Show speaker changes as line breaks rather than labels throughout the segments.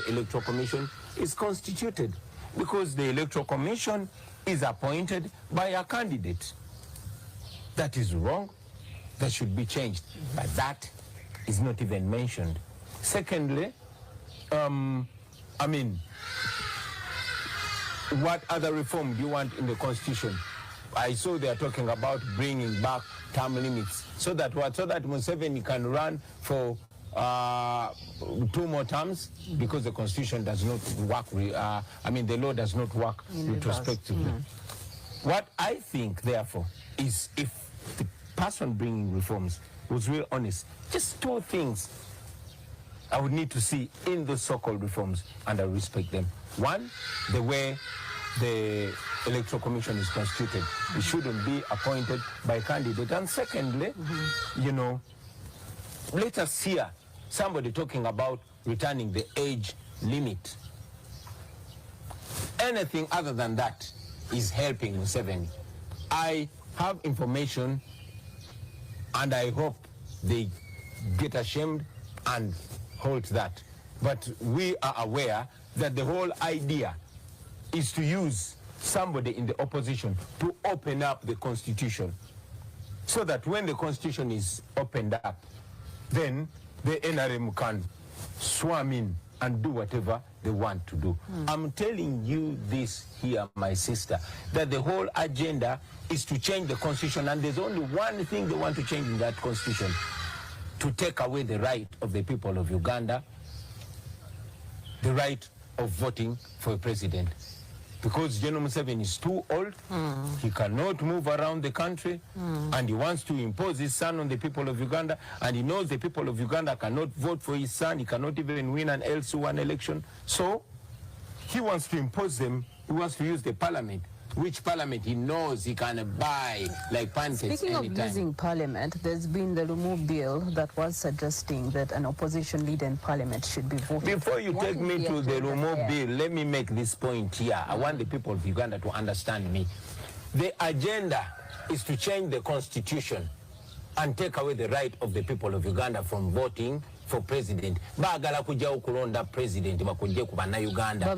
Electoral Commission is constituted, because the Electoral Commission is appointed by a candidate. That is wrong. That should be changed. But that is not even mentioned. Secondly, I mean, what other reform do you want in the Constitution? I saw they are talking about bringing back term limits, so that Museveni can run for 2 more terms, because the Constitution does not work. The law does not work retrospectively. What I think, therefore, is if the person bringing reforms was real honest, just 2 things I would need to see in those so-called reforms, and I respect them. One, the way the Electoral Commission is constituted. It shouldn't be appointed by a candidate. And secondly, you know, let us hear somebody talking about returning the age limit. Anything other than that is helping Museveni. I have information, and I hope they get ashamed and halt that. But we are aware that the whole idea is to use somebody in the opposition to open up the Constitution, so that when the Constitution is opened up, then the NRM can swim in and do whatever they want to do. I'm telling you this here, my sister, that the whole agenda is to change the Constitution, and there's only one thing they want to change in that Constitution: to take away the right of the people of Uganda, the right of voting for a president. Because General Museveni is too old, he cannot move around the country, and he wants to impose his son on the people of Uganda, and he knows the people of Uganda cannot vote for his son, he cannot even win an LC1 election. So he wants to impose them, he wants to use the parliament, which parliament he knows he can buy like pancakes
Speaking
anytime.
of using parliament, there's been the Lumu bill that was suggesting that an opposition leader in parliament should be voted.
Before you take me to the Lumu bill, let me make this point here. I want the people of Uganda to understand me. The agenda is to change the Constitution and take away the right of the people of Uganda from voting for president. Bagala kujja okulonda president bakujje ku bannayuganda.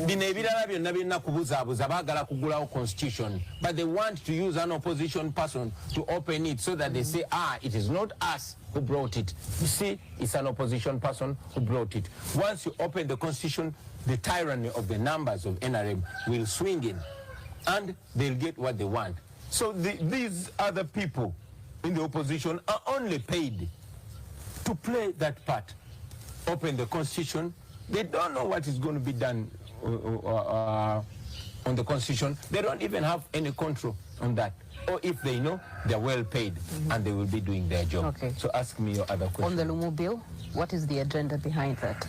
Bino ebirala byonna birina kubuzaabuza, bagala kugulawo constitution, but they want to use an opposition person to open it, so that they say, it is not us who brought it. You see, it's an opposition person who brought it. Once you open the Constitution, the tyranny of the numbers of NRM will swing in, and they'll get what they want. So these other people in the opposition are only paid to play that part. Open the Constitution. They don't know what is going to be done on the Constitution. They don't even have any control on that. Or if they know, they're well paid, and they will be doing their job.
Okay.
So ask me your other question.
On the Lumu bill, what is the agenda behind that?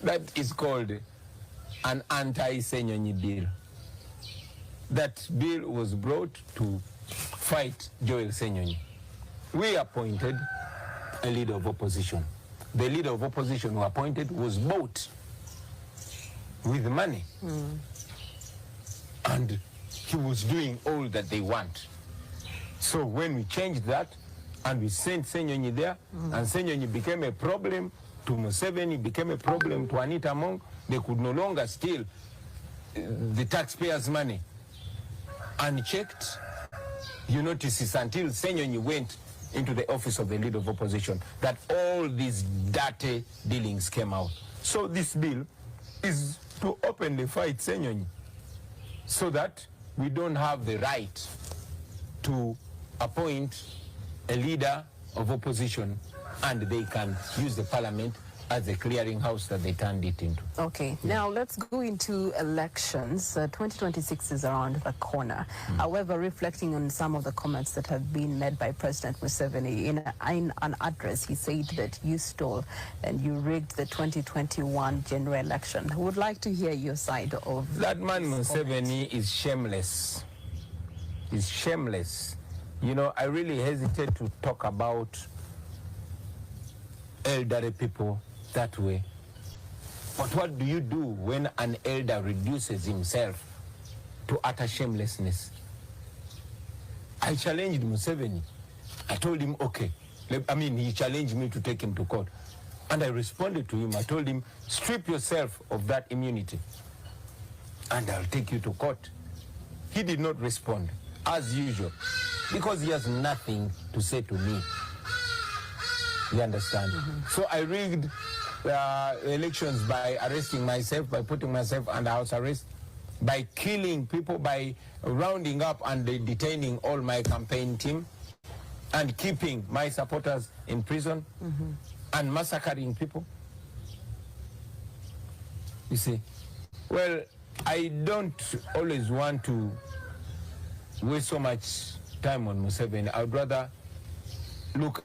That is called an anti-Senyonyi bill. That bill was brought to fight Joel Senyonyi. We appointed a leader of opposition. The leader of opposition who appointed was bought with money. And he was doing all that they want. So when we changed that and we sent Senyonyi there, and Senyonyi became a problem to Museveni, became a problem to Anita Among, they could no longer steal the taxpayers' money unchecked. You notice it's until Senyonyi went into the office of the leader of opposition that all these dirty dealings came out. So this bill is to openly fight Senyonyi, so that we don't have the right to appoint a leader of opposition, and they can use the parliament as a clearinghouse that they turned it into.
Okay, now let's go into elections. 2026 is around the corner. However, reflecting on some of the comments that have been made by President Museveni in an address, he said that you stole and you rigged the 2021 general election. I would like to hear your side of
that. Man Museveni is shameless. He's shameless. You know, I really hesitate to talk about elderly people that way. But what do you do when an elder reduces himself to utter shamelessness? I challenged Museveni. I told him, okay. I mean, he challenged me to take him to court. And I responded to him. I told him, strip yourself of that immunity and I'll take you to court. He did not respond, as usual, because he has nothing to say to me. You understand? So I rigged elections by arresting myself, by putting myself under house arrest, by killing people, by rounding up and detaining all my campaign team, and keeping my supporters in prison, and massacring people. You see? Well, I don't always want to waste so much time on Museveni. I would rather look